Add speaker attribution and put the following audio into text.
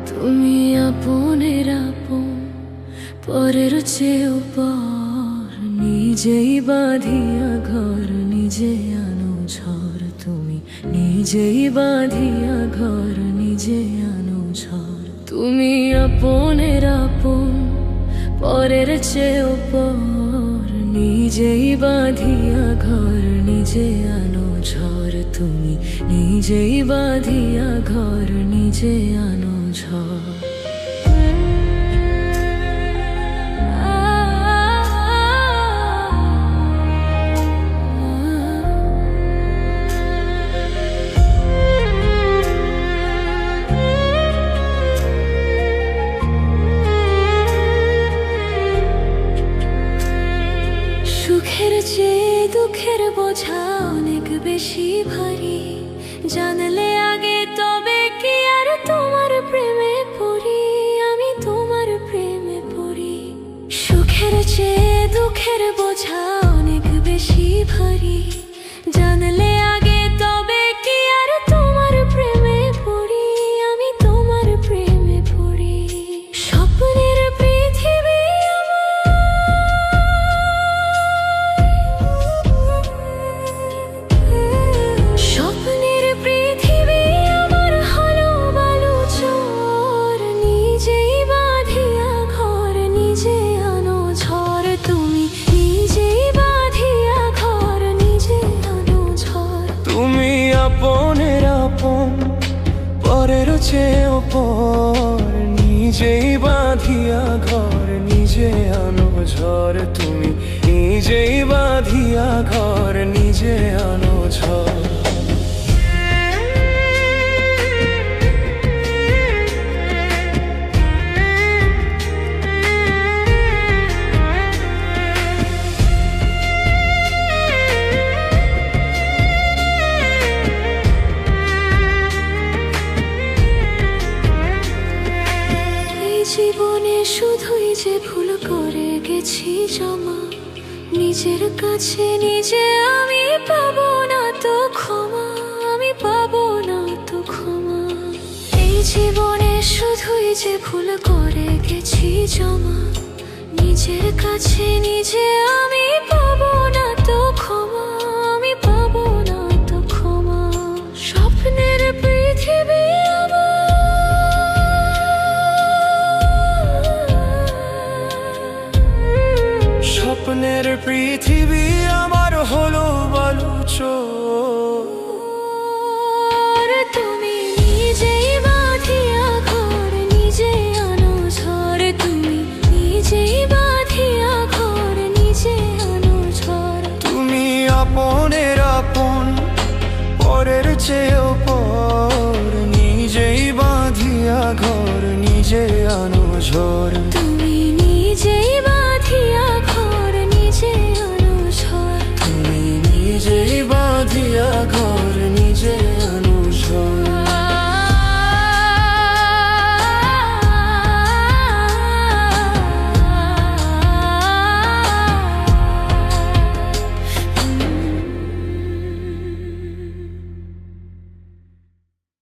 Speaker 1: তুমি আপনের আপন, পরের চেয়েও পর, নিজেই বাঁধিয়া ঘর, নিজে আনো ঝড়। তুমি নিজেই বাঁধিয়া ঘর, নিজে আনো ঝড়। তুমি আপনের আপন, পরের চেয়েও পর, নিজেই বাঁধিয়া ঘর, নিজে আনো ঝড়। তুমি নিজেই বাঁধিয়া ঘর, নিজে আনো ঝড়। সুখের চেয়ে দুঃখের বোঝা অনেক বেশি ভারী, জানলে আগে তবে কি আর তোমার প্রেমে পড়ি, আমি তোমার প্রেমে পড়ি। সুখের চেয়ে দুঃখের বোঝা অনেক বেশি ভারী, জানলে আগে তবে কি আর তোমার প্রেমে পড়ি, আমি তোমার প্রেমে পড়ি। স্বপ্নের পৃথিবী
Speaker 2: আপনের আপন, পরের চেয়েও পর, নিজেই বাঁধিয়া ঘর, নিজে আনো ঝড়। তুমি নিজেই বাঁধিয়া ঘর, নিজে আনো ঝড়।
Speaker 1: জীবনে শুধুই যে ভুল করে গেছি জমা, নিজের কাছে নিজে আমি পাবো না তো ক্ষমা, আমি পাবো না তো ক্ষমা। এই জীবনে শুধুই যে ভুল করে গেছি জমা, নিজের কাছে নিজে আমি পাবো না তো ক্ষমা, আমি পাবো না তো ক্ষমা। স্বপ্নের পৃথিবী
Speaker 2: স্বপ্নের পৃথিবী আমার হলো বালুচর।
Speaker 1: তুমি নিজেই বাঁধিয়া ঘর, নিজে আনো ঝড়। তুমি নিজেই বাঁধিয়া ঘর, নিজে আনো ঝড়।
Speaker 2: তুমি আপনের আপন, পরের চেয়েও পর, নিজেই বাঁধিয়া ঘর, নিজে আনো ঝড়।